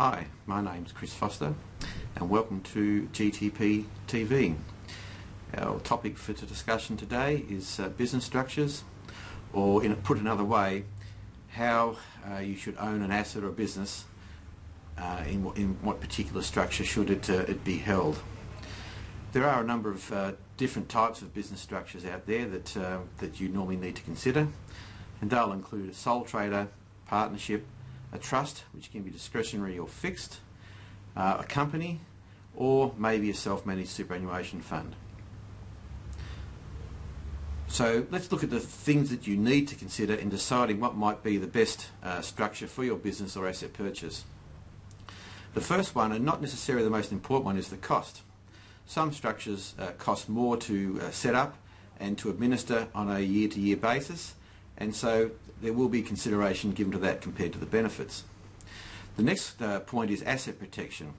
Hi, my name's Chris Foster and welcome to GTP TV. Our topic for discussion today is business structures, or put another way, how you should own an asset or a business, in what particular structure should it be held. There are a number of different types of business structures out there that you normally need to consider, and they'll include a sole trader, partnership, a trust, which can be discretionary or fixed, a company, or maybe a self-managed superannuation fund. So let's look at the things that you need to consider in deciding what might be the best structure for your business or asset purchase. The first one, and not necessarily the most important one, is the cost. Some structures cost more to set up and to administer on a year-to-year basis, and so there will be consideration given to that compared to the benefits. The next point is asset protection.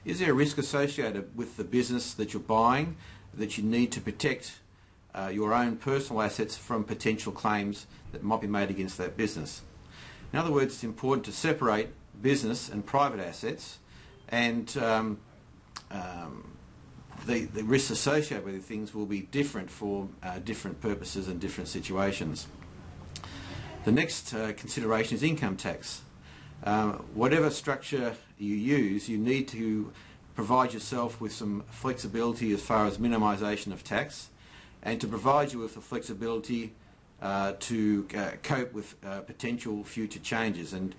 Is there a risk associated with the business that you're buying that you need to protect your own personal assets from potential claims that might be made against that business? In other words, it's important to separate business and private assets, and the risks associated with things will be different for different purposes and different situations. The next consideration is income tax. Whatever structure you use, you need to provide yourself with some flexibility as far as minimisation of tax, and to provide you with the flexibility to cope with potential future changes. And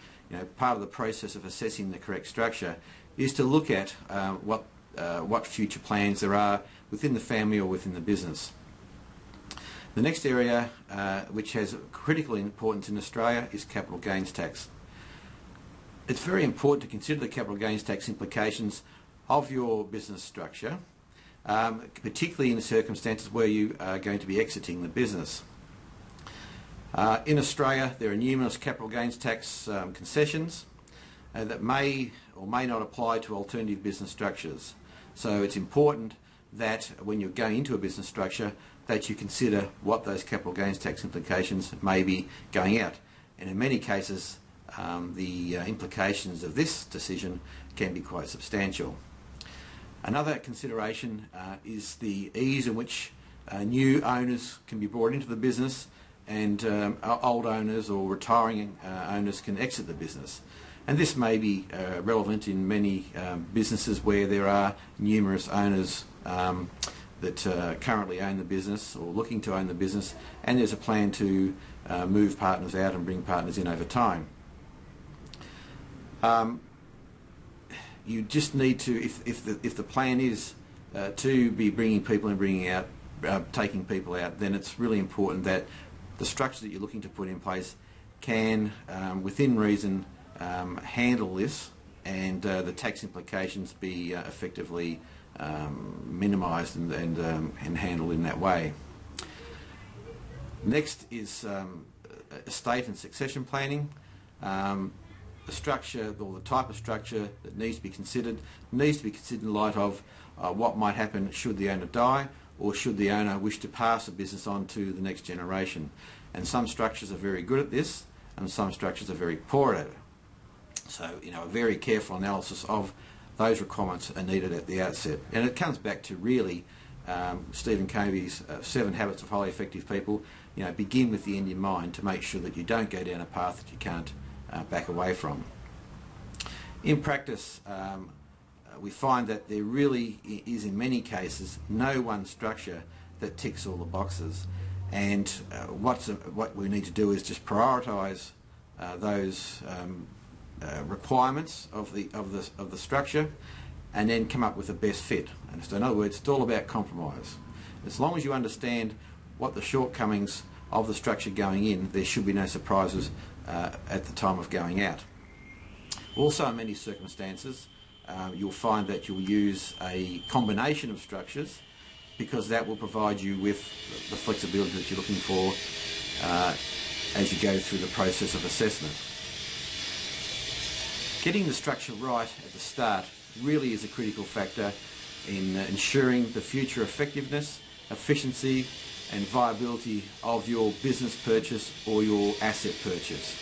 part of the process of assessing the correct structure is to look at what future plans there are within the family or within the business. The next area which has critical importance in Australia is capital gains tax. It's very important to consider the capital gains tax implications of your business structure, particularly in the circumstances where you are going to be exiting the business. In Australia, there are numerous capital gains tax concessions that may or may not apply to alternative business structures. So it's important that when you're going into a business structure that you consider what those capital gains tax implications may be going out. And in many cases the implications of this decision can be quite substantial. Another consideration is the ease in which new owners can be brought into the business, and old owners or retiring owners can exit the business. And this may be relevant in many businesses where there are numerous owners that currently own the business or looking to own the business, and there's a plan to move partners out and bring partners in over time. You just need to, if the plan is to be bringing people and bringing out, taking people out, then it's really important that the structure that you're looking to put in place can, within reason, handle this, and the tax implications be effectively minimised and handled in that way. Next is estate and succession planning. The structure, or the type of structure that needs to be considered in light of what might happen should the owner die, or should the owner wish to pass the business on to the next generation. And some structures are very good at this, and some structures are very poor at it. So, a very careful analysis of those requirements are needed at the outset. And it comes back to really Stephen Covey's 7 Habits of Highly Effective People. Begin with the end in mind to make sure that you don't go down a path that you can't back away from. In practice, we find that there really is, in many cases, no one structure that ticks all the boxes. And what we need to do is just prioritise those requirements of the structure, and then come up with the best fit. And so, in other words, it's all about compromise. As long as you understand what the shortcomings of the structure going in, there should be no surprises at the time of going out. Also, in many circumstances, you'll find that you'll use a combination of structures, because that will provide you with the flexibility that you're looking for as you go through the process of assessment. Getting the structure right at the start really is a critical factor in ensuring the future effectiveness, efficiency and viability of your business purchase or your asset purchase.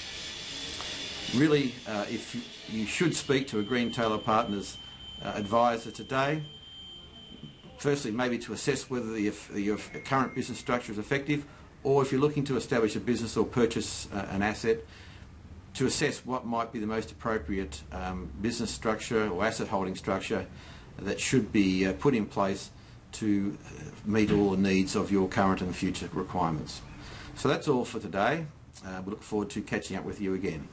Really, if you should speak to a Green Taylor Partners advisor today, firstly maybe to assess whether your current business structure is effective, or if you're looking to establish a business or purchase an asset, to assess what might be the most appropriate business structure or asset holding structure that should be put in place to meet all the needs of your current and future requirements. So that's all for today. We look forward to catching up with you again.